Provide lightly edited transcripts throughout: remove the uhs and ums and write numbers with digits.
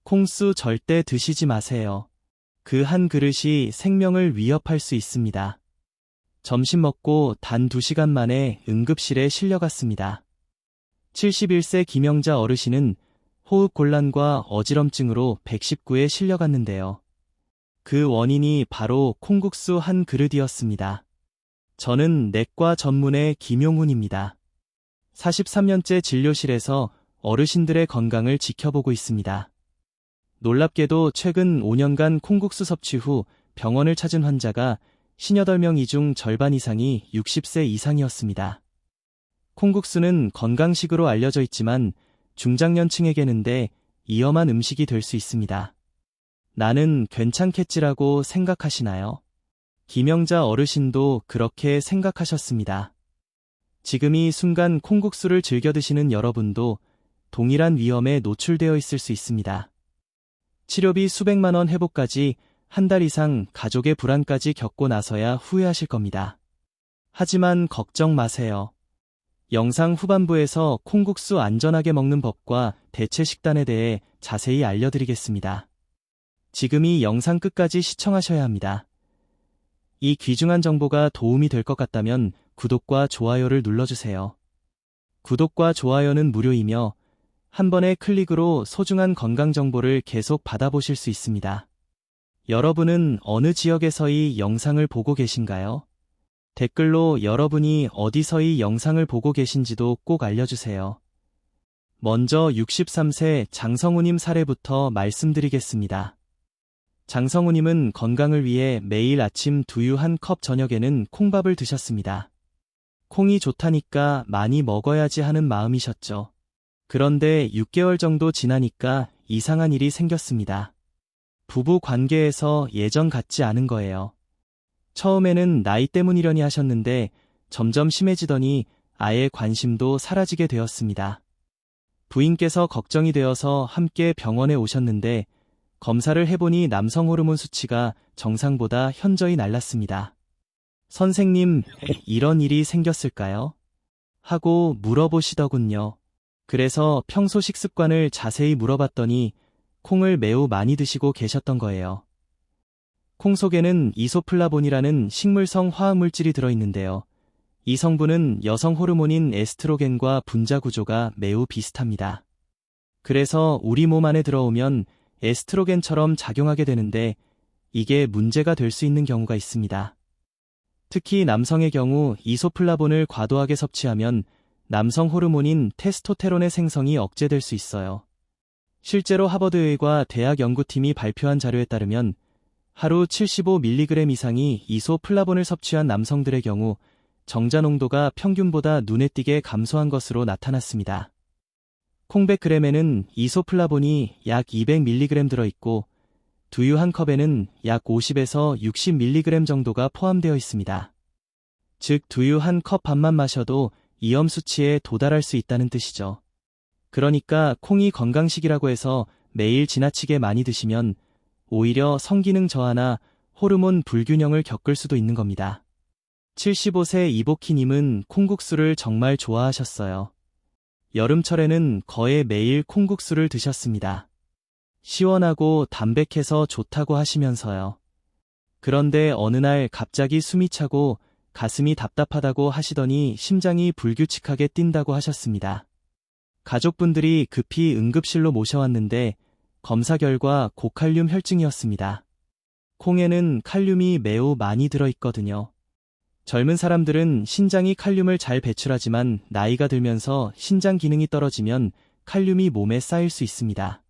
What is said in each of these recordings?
콩수 절대 드시지 마세요. 그 한 그릇이 생명을 위협할 수 있습니다. 점심 먹고 단 2시간 만에 응급실에 실려갔습니다. 71세 김영자 어르신은 호흡곤란과 어지럼증으로 119에 실려갔는데요. 그 원인이 바로 콩국수 한 그릇이었습니다. 저는 내과 전문의 김용훈입니다. 43년째 진료실에서 어르신들의 건강을 지켜보고 있습니다. 놀랍게도 최근 5년간 콩국수 섭취 후 병원을 찾은 환자가 58명 중 절반 이상이 60세 이상이었습니다. 콩국수는 건강식으로 알려져 있지만 중장년층에게는 위험한 음식이 될 수 있습니다. 나는 괜찮겠지라고 생각하시나요? 김영자 어르신도 그렇게 생각하셨습니다. 지금 이 순간 콩국수를 즐겨 드시는 여러분도 동일한 위험에 노출되어 있을 수 있습니다. 치료비 수백만 원 회복까지 한 달 이상 가족의 불안까지 겪고 나서야 후회하실 겁니다. 하지만 걱정 마세요. 영상 후반부에서 콩국수 안전하게 먹는 법과 대체 식단에 대해 자세히 알려드리겠습니다. 지금 이 영상 끝까지 시청하셔야 합니다. 이 귀중한 정보가 도움이 될 것 같다면 구독과 좋아요를 눌러주세요. 구독과 좋아요는 무료이며 한 번의 클릭으로 소중한 건강 정보를 계속 받아보실 수 있습니다. 여러분은 어느 지역에서 이 영상을 보고 계신가요? 댓글로 여러분이 어디서 이 영상을 보고 계신지도 꼭 알려주세요. 먼저 63세 장성우님 사례부터 말씀드리겠습니다. 장성우님은 건강을 위해 매일 아침 두유 1컵, 저녁에는 콩밥을 드셨습니다. 콩이 좋다니까 많이 먹어야지 하는 마음이셨죠. 그런데 6개월 정도 지나니까 이상한 일이 생겼습니다. 부부 관계에서 예전 같지 않은 거예요. 처음에는 나이 때문이려니 하셨는데 점점 심해지더니 아예 관심도 사라지게 되었습니다. 부인께서 걱정이 되어서 함께 병원에 오셨는데 검사를 해보니 남성 호르몬 수치가 정상보다 현저히 날랐습니다. 선생님, 이런 일이 생겼을까요? 하고 물어보시더군요. 그래서 평소 식습관을 자세히 물어봤더니 콩을 매우 많이 드시고 계셨던 거예요. 콩 속에는 이소플라본이라는 식물성 화학물질이 들어있는데요. 이 성분은 여성 호르몬인 에스트로겐과 분자 구조가 매우 비슷합니다. 그래서 우리 몸 안에 들어오면 에스트로겐처럼 작용하게 되는데 이게 문제가 될 수 있는 경우가 있습니다. 특히 남성의 경우 이소플라본을 과도하게 섭취하면 남성 호르몬인 테스토테론의 생성이 억제될 수 있어요. 실제로 하버드의과 대학 연구팀이 발표한 자료에 따르면 하루 75mg 이상이 이소플라본을 섭취한 남성들의 경우 정자 농도가 평균보다 눈에 띄게 감소한 것으로 나타났습니다. 콩 100g에는 이소플라본이 약 200mg 들어있고 두유 1컵에는 약 50에서 60mg 정도가 포함되어 있습니다. 즉 두유 1컵 반만 마셔도 이염 수치에 도달할 수 있다는 뜻이죠. 그러니까 콩이 건강식이라고 해서 매일 지나치게 많이 드시면 오히려 성기능 저하나 호르몬 불균형을 겪을 수도 있는 겁니다. 75세 이복희님은 콩국수를 정말 좋아하셨어요. 여름철에는 거의 매일 콩국수를 드셨습니다. 시원하고 담백해서 좋다고 하시면서요. 그런데 어느 날 갑자기 숨이 차고 가슴이 답답하다고 하시더니 심장이 불규칙하게 뛴다고 하셨습니다. 가족분들이 급히 응급실로 모셔왔는데 검사 결과 고칼륨 혈증이었습니다. 콩에는 칼륨이 매우 많이 들어있거든요. 젊은 사람들은 신장이 칼륨을 잘 배출하지만 나이가 들면서 신장 기능이 떨어지면 칼륨이 몸에 쌓일 수 있습니다.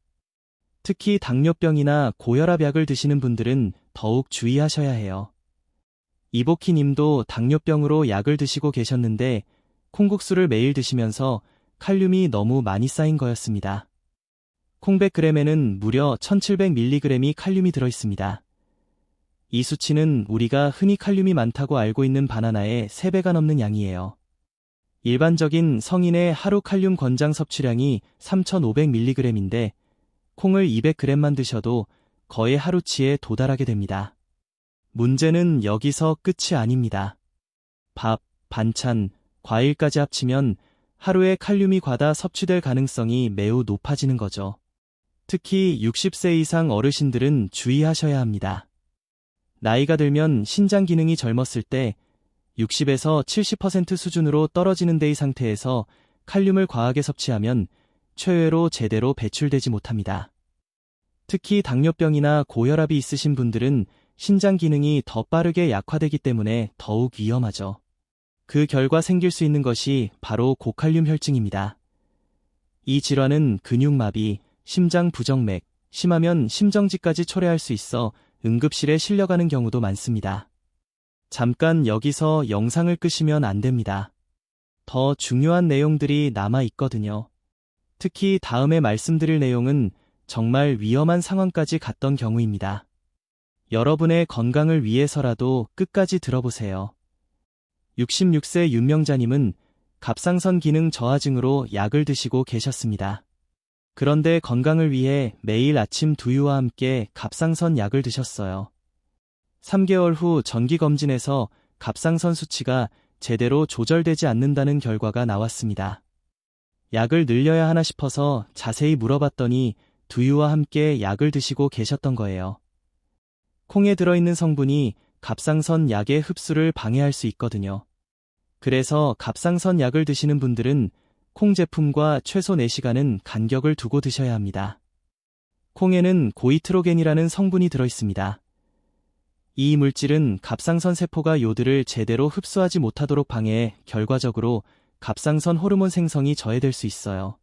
특히 당뇨병이나 고혈압약을 드시는 분들은 더욱 주의하셔야 해요. 이복희 님도 당뇨병으로 약을 드시고 계셨는데 콩국수를 매일 드시면서 칼륨이 너무 많이 쌓인 거였습니다. 콩 100g에는 무려 1700mg이 칼륨이 들어있습니다. 이 수치는 우리가 흔히 칼륨이 많다고 알고 있는 바나나의 3배가 넘는 양이에요. 일반적인 성인의 하루 칼륨 권장 섭취량이 3500mg인데 콩을 200g만 드셔도 거의 하루치에 도달하게 됩니다. 문제는 여기서 끝이 아닙니다. 밥, 반찬, 과일까지 합치면 하루에 칼륨이 과다 섭취될 가능성이 매우 높아지는 거죠. 특히 60세 이상 어르신들은 주의하셔야 합니다. 나이가 들면 신장 기능이 젊었을 때 60에서 70% 수준으로 떨어지는 데의 상태에서 칼륨을 과하게 섭취하면 최외로 제대로 배출되지 못합니다. 특히 당뇨병이나 고혈압이 있으신 분들은 신장 기능이 더 빠르게 약화되기 때문에 더욱 위험하죠. 그 결과 생길 수 있는 것이 바로 고칼륨 혈증입니다. 이 질환은 근육마비, 심장 부정맥, 심하면 심정지까지 초래할 수 있어 응급실에 실려가는 경우도 많습니다. 잠깐 여기서 영상을 끄시면 안 됩니다. 더 중요한 내용들이 남아 있거든요. 특히 다음에 말씀드릴 내용은 정말 위험한 상황까지 갔던 경우입니다. 여러분의 건강을 위해서라도 끝까지 들어보세요. 66세 윤명자님은 갑상선 기능 저하증으로 약을 드시고 계셨습니다. 그런데 건강을 위해 매일 아침 두유와 함께 갑상선 약을 드셨어요. 3개월 후 정기검진에서 갑상선 수치가 제대로 조절되지 않는다는 결과가 나왔습니다. 약을 늘려야 하나 싶어서 자세히 물어봤더니 두유와 함께 약을 드시고 계셨던 거예요. 콩에 들어있는 성분이 갑상선 약의 흡수를 방해할 수 있거든요. 그래서 갑상선 약을 드시는 분들은 콩 제품과 최소 4시간은 간격을 두고 드셔야 합니다. 콩에는 고이트로겐이라는 성분이 들어있습니다. 이 물질은 갑상선 세포가 요드를 제대로 흡수하지 못하도록 방해해 결과적으로 갑상선 호르몬 생성이 저해될 수 있어요.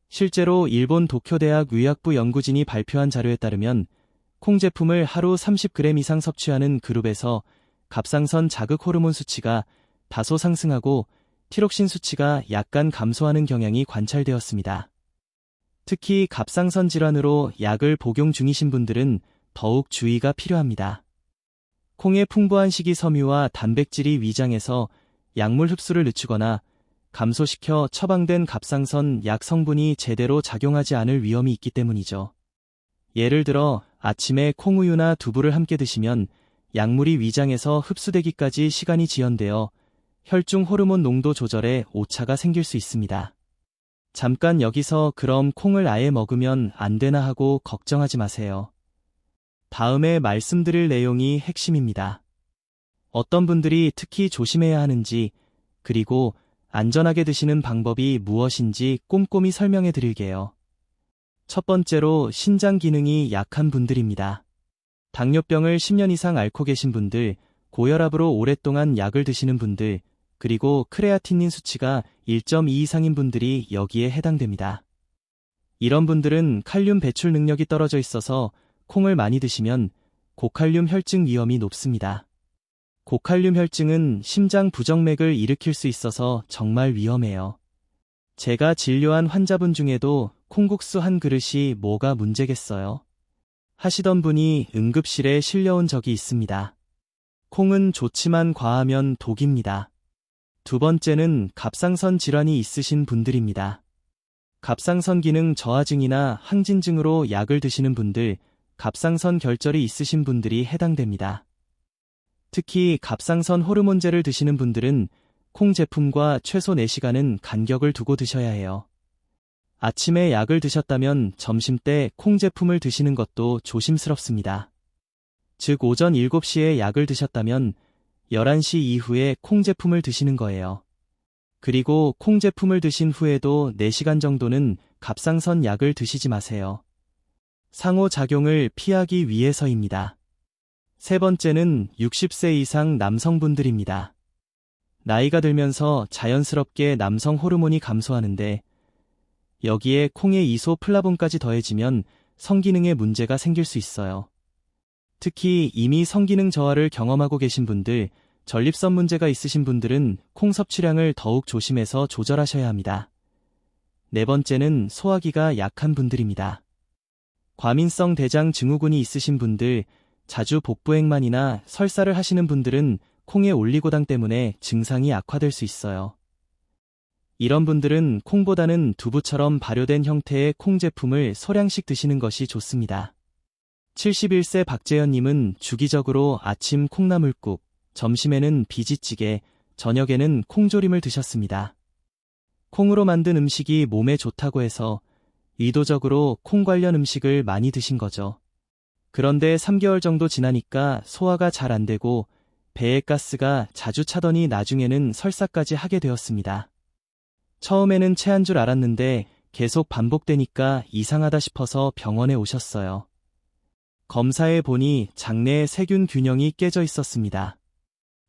실제로 일본 도쿄대학 의학부 연구진이 발표한 자료에 따르면 콩 제품을 하루 30g 이상 섭취하는 그룹에서 갑상선 자극 호르몬 수치가 다소 상승하고 티록신 수치가 약간 감소하는 경향이 관찰되었습니다. 특히 갑상선 질환으로 약을 복용 중이신 분들은 더욱 주의가 필요합니다. 콩의 풍부한 식이섬유와 단백질이 위장에서 약물 흡수를 늦추거나 감소시켜 처방된 갑상선 약 성분이 제대로 작용하지 않을 위험이 있기 때문이죠. 예를 들어 아침에 콩우유나 두부를 함께 드시면 약물이 위장에서 흡수되기까지 시간이 지연되어 혈중 호르몬 농도 조절에 오차가 생길 수 있습니다. 잠깐 여기서 그럼 콩을 아예 먹으면 안 되나 하고 걱정하지 마세요. 다음에 말씀드릴 내용이 핵심입니다. 어떤 분들이 특히 조심해야 하는지, 그리고 안전하게 드시는 방법이 무엇인지 꼼꼼히 설명해 드릴게요. 첫 번째로 신장 기능이 약한 분들입니다. 당뇨병을 10년 이상 앓고 계신 분들, 고혈압으로 오랫동안 약을 드시는 분들, 그리고 크레아틴닌 수치가 1.2 이상인 분들이 여기에 해당됩니다. 이런 분들은 칼륨 배출 능력이 떨어져 있어서 콩을 많이 드시면 고칼륨 혈증 위험이 높습니다. 고칼륨 혈증은 심장 부정맥을 일으킬 수 있어서 정말 위험해요. 제가 진료한 환자분 중에도 콩국수 한 그릇이 뭐가 문제겠어요? 하시던 분이 응급실에 실려온 적이 있습니다. 콩은 좋지만 과하면 독입니다. 두 번째는 갑상선 질환이 있으신 분들입니다. 갑상선 기능 저하증이나 항진증으로 약을 드시는 분들, 갑상선 결절이 있으신 분들이 해당됩니다. 특히 갑상선 호르몬제를 드시는 분들은 콩 제품과 최소 4시간은 간격을 두고 드셔야 해요. 아침에 약을 드셨다면 점심때 콩 제품을 드시는 것도 조심스럽습니다. 즉 오전 7시에 약을 드셨다면 11시 이후에 콩 제품을 드시는 거예요. 그리고 콩 제품을 드신 후에도 4시간 정도는 갑상선 약을 드시지 마세요. 상호작용을 피하기 위해서입니다. 세 번째는 60세 이상 남성분들입니다. 나이가 들면서 자연스럽게 남성 호르몬이 감소하는데 여기에 콩의 이소플라본까지 더해지면 성기능에 문제가 생길 수 있어요. 특히 이미 성기능 저하를 경험하고 계신 분들, 전립선 문제가 있으신 분들은 콩 섭취량을 더욱 조심해서 조절하셔야 합니다. 네 번째는 소화기가 약한 분들입니다. 과민성 대장 증후군이 있으신 분들, 자주 복부행만이나 설사를 하시는 분들은 콩의 올리고당 때문에 증상이 악화될 수 있어요. 이런 분들은 콩보다는 두부처럼 발효된 형태의 콩 제품을 소량씩 드시는 것이 좋습니다. 71세 박재현님은 주기적으로 아침 콩나물국, 점심에는 비지찌개, 저녁에는 콩조림을 드셨습니다. 콩으로 만든 음식이 몸에 좋다고 해서 의도적으로 콩 관련 음식을 많이 드신 거죠. 그런데 3개월 정도 지나니까 소화가 잘 안 되고 배에 가스가 자주 차더니 나중에는 설사까지 하게 되었습니다. 처음에는 체한 줄 알았는데 계속 반복되니까 이상하다 싶어서 병원에 오셨어요. 검사해 보니 장내에 세균 균형이 깨져 있었습니다.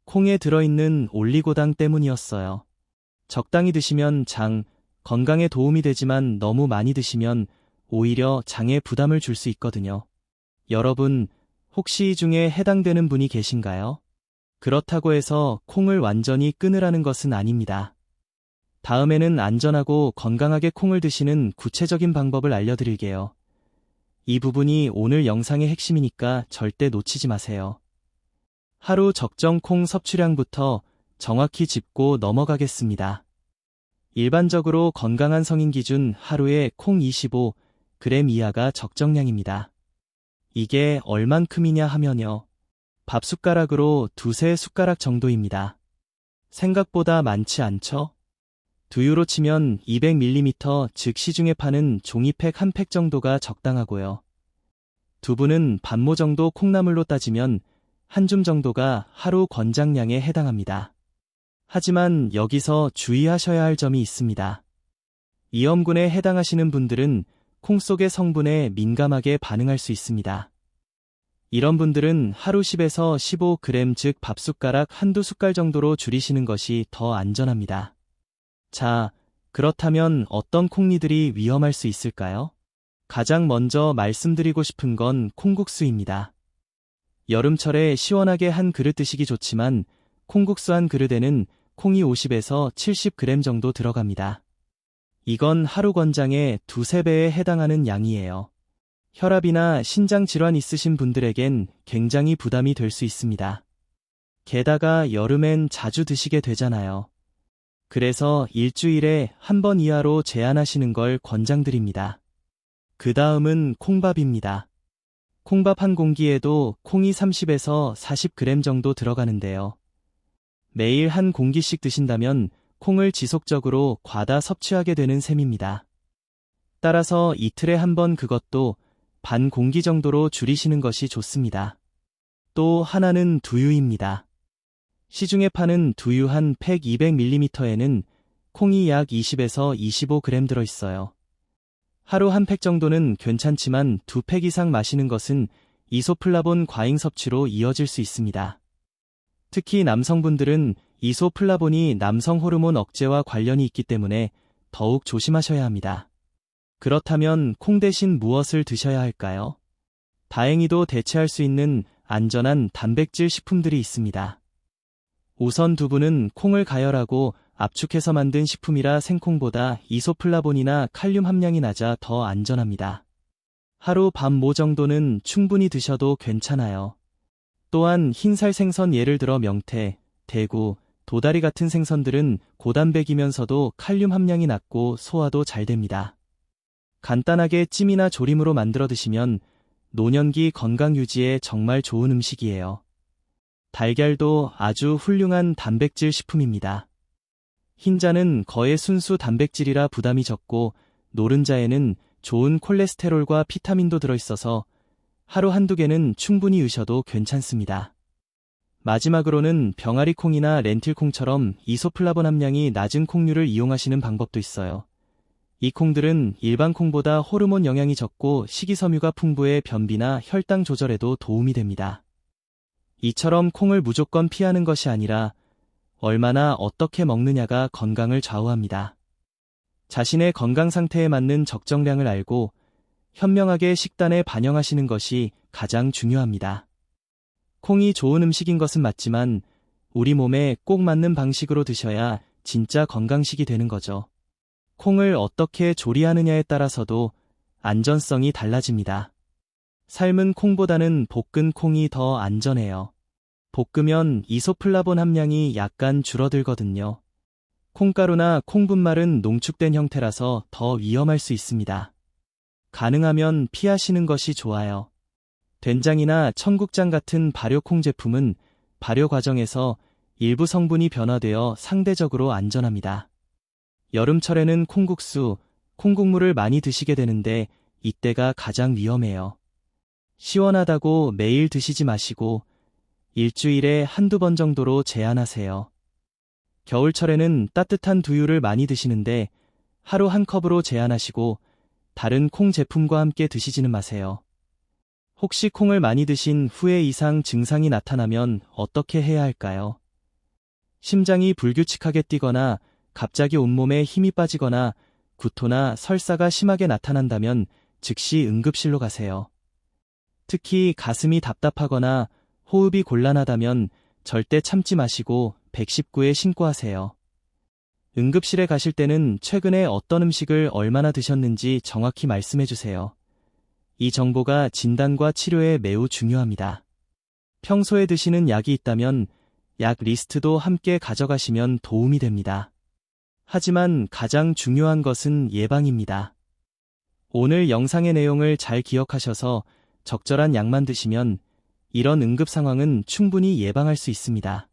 콩에 들어있는 올리고당 때문이었어요. 적당히 드시면 장, 건강에 도움이 되지만 너무 많이 드시면 오히려 장에 부담을 줄 수 있거든요. 여러분, 혹시 이 중에 해당되는 분이 계신가요? 그렇다고 해서 콩을 완전히 끊으라는 것은 아닙니다. 다음에는 안전하고 건강하게 콩을 드시는 구체적인 방법을 알려드릴게요. 이 부분이 오늘 영상의 핵심이니까 절대 놓치지 마세요. 하루 적정 콩 섭취량부터 정확히 짚고 넘어가겠습니다. 일반적으로 건강한 성인 기준 하루에 콩 25g 이하가 적정량입니다. 이게 얼만큼이냐 하면요. 밥숟가락으로 두세 숟가락 정도입니다. 생각보다 많지 않죠? 두유로 치면 200ml, 즉 시중에 파는 종이팩 한 팩 정도가 적당하고요. 두부는 반모 정도 콩나물로 따지면 한 줌 정도가 하루 권장량에 해당합니다. 하지만 여기서 주의하셔야 할 점이 있습니다. 이염군에 해당하시는 분들은 콩 속의 성분에 민감하게 반응할 수 있습니다. 이런 분들은 하루 10에서 15g, 즉 밥숟가락 한두 숟갈 정도로 줄이시는 것이 더 안전합니다. 자, 그렇다면 어떤 콩류들이 위험할 수 있을까요? 가장 먼저 말씀드리고 싶은 건 콩국수입니다. 여름철에 시원하게 한 그릇 드시기 좋지만 콩국수 한 그릇에는 콩이 50에서 70g 정도 들어갑니다. 이건 하루 권장의 두세 배에 해당하는 양이에요. 혈압이나 신장 질환 있으신 분들에겐 굉장히 부담이 될 수 있습니다. 게다가 여름엔 자주 드시게 되잖아요. 그래서 일주일에 한 번 이하로 제한하시는 걸 권장드립니다. 그 다음은 콩밥입니다. 콩밥 한 공기에도 콩이 30에서 40g 정도 들어가는데요. 매일 한 공기씩 드신다면 콩을 지속적으로 과다 섭취하게 되는 셈입니다. 따라서 이틀에 한 번, 그것도 반 공기 정도로 줄이시는 것이 좋습니다. 또 하나는 두유입니다. 시중에 파는 두유 한 팩 200ml에는 콩이 약 20에서 25g 들어있어요. 하루 한 팩 정도는 괜찮지만 두 팩 이상 마시는 것은 이소플라본 과잉 섭취로 이어질 수 있습니다. 특히 남성분들은 이소플라본이 남성 호르몬 억제와 관련이 있기 때문에 더욱 조심하셔야 합니다. 그렇다면 콩 대신 무엇을 드셔야 할까요? 다행히도 대체할 수 있는 안전한 단백질 식품들이 있습니다. 우선 두부는 콩을 가열하고 압축해서 만든 식품이라 생콩보다 이소플라본이나 칼륨 함량이 낮아 더 안전합니다. 하루 반모 정도는 충분히 드셔도 괜찮아요. 또한 흰살 생선, 예를 들어 명태, 대구, 도다리 같은 생선들은 고단백이면서도 칼륨 함량이 낮고 소화도 잘 됩니다. 간단하게 찜이나 조림으로 만들어 드시면 노년기 건강 유지에 정말 좋은 음식이에요. 달걀도 아주 훌륭한 단백질 식품입니다. 흰자는 거의 순수 단백질이라 부담이 적고 노른자에는 좋은 콜레스테롤과 비타민도 들어있어서 하루 한두 개는 충분히 드셔도 괜찮습니다. 마지막으로는 병아리콩이나 렌틸콩처럼 이소플라본 함량이 낮은 콩류를 이용하시는 방법도 있어요. 이 콩들은 일반 콩보다 호르몬 영양이 적고 식이섬유가 풍부해 변비나 혈당 조절에도 도움이 됩니다. 이처럼 콩을 무조건 피하는 것이 아니라 얼마나 어떻게 먹느냐가 건강을 좌우합니다. 자신의 건강 상태에 맞는 적정량을 알고 현명하게 식단에 반영하시는 것이 가장 중요합니다. 콩이 좋은 음식인 것은 맞지만 우리 몸에 꼭 맞는 방식으로 드셔야 진짜 건강식이 되는 거죠. 콩을 어떻게 조리하느냐에 따라서도 안전성이 달라집니다. 삶은 콩보다는 볶은 콩이 더 안전해요. 볶으면 이소플라본 함량이 약간 줄어들거든요. 콩가루나 콩분말은 농축된 형태라서 더 위험할 수 있습니다. 가능하면 피하시는 것이 좋아요. 된장이나 청국장 같은 발효콩 제품은 발효 과정에서 일부 성분이 변화되어 상대적으로 안전합니다. 여름철에는 콩국수, 콩국물을 많이 드시게 되는데 이때가 가장 위험해요. 시원하다고 매일 드시지 마시고 일주일에 한두 번 정도로 제한하세요. 겨울철에는 따뜻한 두유를 많이 드시는데 하루 한 컵으로 제한하시고 다른 콩 제품과 함께 드시지는 마세요. 혹시 콩을 많이 드신 후에 이상 증상이 나타나면 어떻게 해야 할까요? 심장이 불규칙하게 뛰거나 갑자기 온몸에 힘이 빠지거나 구토나 설사가 심하게 나타난다면 즉시 응급실로 가세요. 특히 가슴이 답답하거나 호흡이 곤란하다면 절대 참지 마시고 119에 신고하세요. 응급실에 가실 때는 최근에 어떤 음식을 얼마나 드셨는지 정확히 말씀해 주세요. 이 정보가 진단과 치료에 매우 중요합니다. 평소에 드시는 약이 있다면 약 리스트도 함께 가져가시면 도움이 됩니다. 하지만 가장 중요한 것은 예방입니다. 오늘 영상의 내용을 잘 기억하셔서 적절한 약만 드시면 이런 응급 상황은 충분히 예방할 수 있습니다.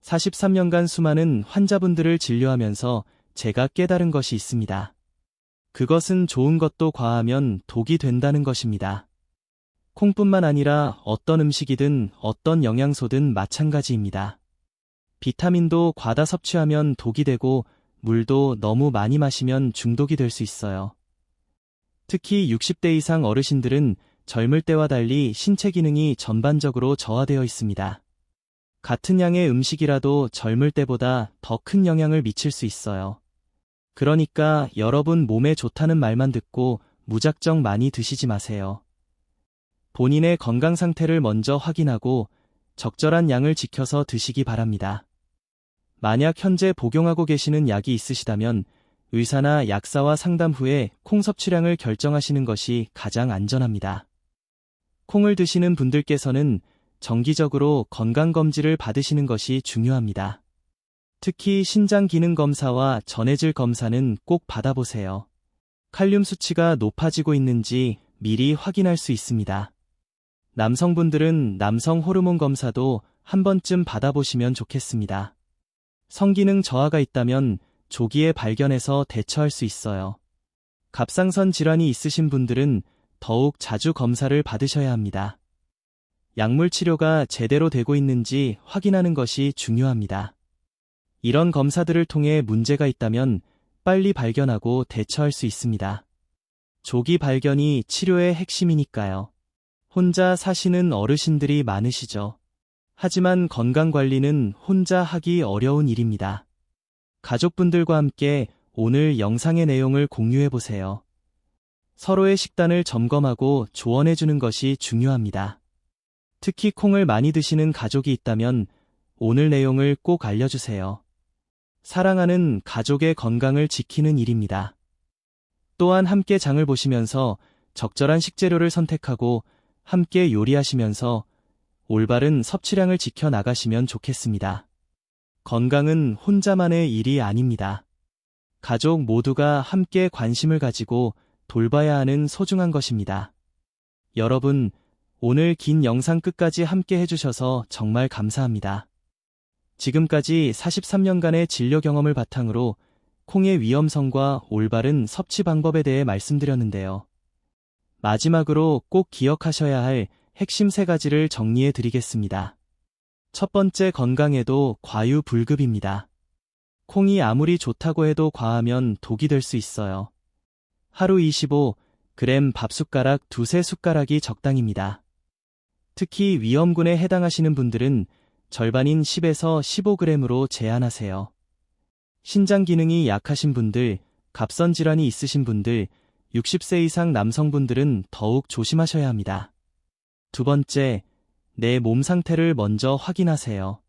43년간 수많은 환자분들을 진료하면서 제가 깨달은 것이 있습니다. 그것은 좋은 것도 과하면 독이 된다는 것입니다. 콩뿐만 아니라 어떤 음식이든 어떤 영양소든 마찬가지입니다. 비타민도 과다 섭취하면 독이 되고 물도 너무 많이 마시면 중독이 될 수 있어요. 특히 60대 이상 어르신들은 젊을 때와 달리 신체 기능이 전반적으로 저하되어 있습니다. 같은 양의 음식이라도 젊을 때보다 더 큰 영향을 미칠 수 있어요. 그러니까 여러분 몸에 좋다는 말만 듣고 무작정 많이 드시지 마세요. 본인의 건강 상태를 먼저 확인하고 적절한 양을 지켜서 드시기 바랍니다. 만약 현재 복용하고 계시는 약이 있으시다면 의사나 약사와 상담 후에 콩 섭취량을 결정하시는 것이 가장 안전합니다. 콩을 드시는 분들께서는 정기적으로 건강검진을 받으시는 것이 중요합니다. 특히 신장기능검사와 전해질 검사는 꼭 받아보세요. 칼륨 수치가 높아지고 있는지 미리 확인할 수 있습니다. 남성분들은 남성 호르몬 검사도 한 번쯤 받아보시면 좋겠습니다. 성기능 저하가 있다면 조기에 발견해서 대처할 수 있어요. 갑상선 질환이 있으신 분들은 더욱 자주 검사를 받으셔야 합니다. 약물 치료가 제대로 되고 있는지 확인하는 것이 중요합니다. 이런 검사들을 통해 문제가 있다면 빨리 발견하고 대처할 수 있습니다. 조기 발견이 치료의 핵심이니까요. 혼자 사시는 어르신들이 많으시죠. 하지만 건강관리는 혼자 하기 어려운 일입니다. 가족분들과 함께 오늘 영상의 내용을 공유해보세요. 서로의 식단을 점검하고 조언해주는 것이 중요합니다. 특히 콩을 많이 드시는 가족이 있다면 오늘 내용을 꼭 알려주세요. 사랑하는 가족의 건강을 지키는 일입니다. 또한 함께 장을 보시면서 적절한 식재료를 선택하고 함께 요리하시면서 올바른 섭취량을 지켜 나가시면 좋겠습니다. 건강은 혼자만의 일이 아닙니다. 가족 모두가 함께 관심을 가지고 돌봐야 하는 소중한 것입니다. 여러분, 오늘 긴 영상 끝까지 함께 해주셔서 정말 감사합니다. 지금까지 43년간의 진료 경험을 바탕으로 콩의 위험성과 올바른 섭취 방법에 대해 말씀드렸는데요. 마지막으로 꼭 기억하셔야 할 핵심 3가지를 정리해 드리겠습니다. 첫 번째, 건강에도 과유불급입니다. 콩이 아무리 좋다고 해도 과하면 독이 될 수 있어요. 하루 25g 밥숟가락 2-3숟가락이 적당입니다. 특히 위험군에 해당하시는 분들은 절반인 10에서 15g으로 제한하세요. 신장 기능이 약하신 분들, 갑선 질환이 있으신 분들, 60세 이상 남성분들은 더욱 조심하셔야 합니다. 두 번째, 내 몸 상태를 먼저 확인하세요.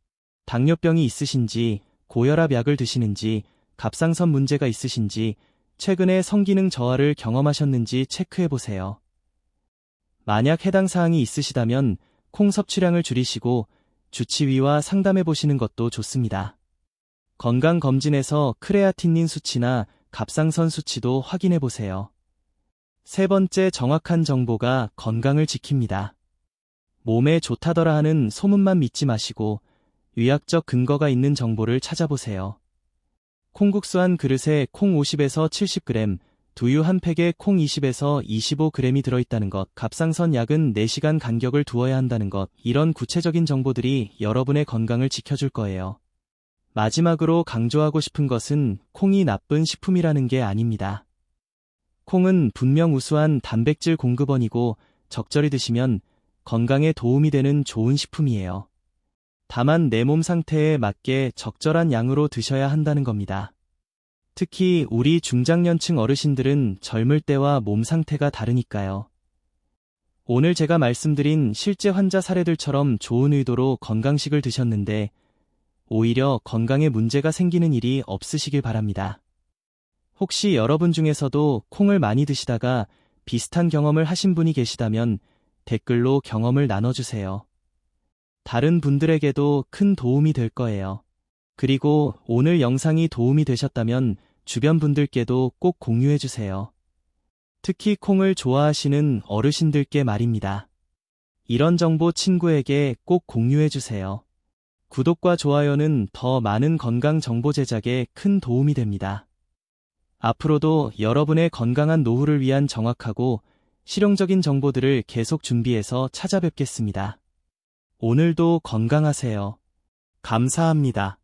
당뇨병이 있으신지, 고혈압 약을 드시는지, 갑상선 문제가 있으신지, 최근에 성기능 저하를 경험하셨는지 체크해보세요. 만약 해당 사항이 있으시다면 콩 섭취량을 줄이시고 주치의와 상담해보시는 것도 좋습니다. 건강검진에서 크레아틴닌 수치나 갑상선 수치도 확인해보세요. 세 번째, 정확한 정보가 건강을 지킵니다. 몸에 좋다더라 하는 소문만 믿지 마시고 의학적 근거가 있는 정보를 찾아보세요. 콩국수 한 그릇에 콩 50에서 70g, 두유 한 팩에 콩 20에서 25g이 들어있다는 것, 갑상선 약은 4시간 간격을 두어야 한다는 것, 이런 구체적인 정보들이 여러분의 건강을 지켜줄 거예요. 마지막으로 강조하고 싶은 것은 콩이 나쁜 식품이라는 게 아닙니다. 콩은 분명 우수한 단백질 공급원이고 적절히 드시면 건강에 도움이 되는 좋은 식품이에요. 다만 내 몸 상태에 맞게 적절한 양으로 드셔야 한다는 겁니다. 특히 우리 중장년층 어르신들은 젊을 때와 몸 상태가 다르니까요. 오늘 제가 말씀드린 실제 환자 사례들처럼 좋은 의도로 건강식을 드셨는데 오히려 건강에 문제가 생기는 일이 없으시길 바랍니다. 혹시 여러분 중에서도 콩을 많이 드시다가 비슷한 경험을 하신 분이 계시다면 댓글로 경험을 나눠주세요. 다른 분들에게도 큰 도움이 될 거예요. 그리고 오늘 영상이 도움이 되셨다면 주변 분들께도 꼭 공유해주세요. 특히 콩을 좋아하시는 어르신들께 말입니다. 이런 정보 친구에게 꼭 공유해주세요. 구독과 좋아요는 더 많은 건강 정보 제작에 큰 도움이 됩니다. 앞으로도 여러분의 건강한 노후를 위한 정확하고 실용적인 정보들을 계속 준비해서 찾아뵙겠습니다. 오늘도 건강하세요. 감사합니다.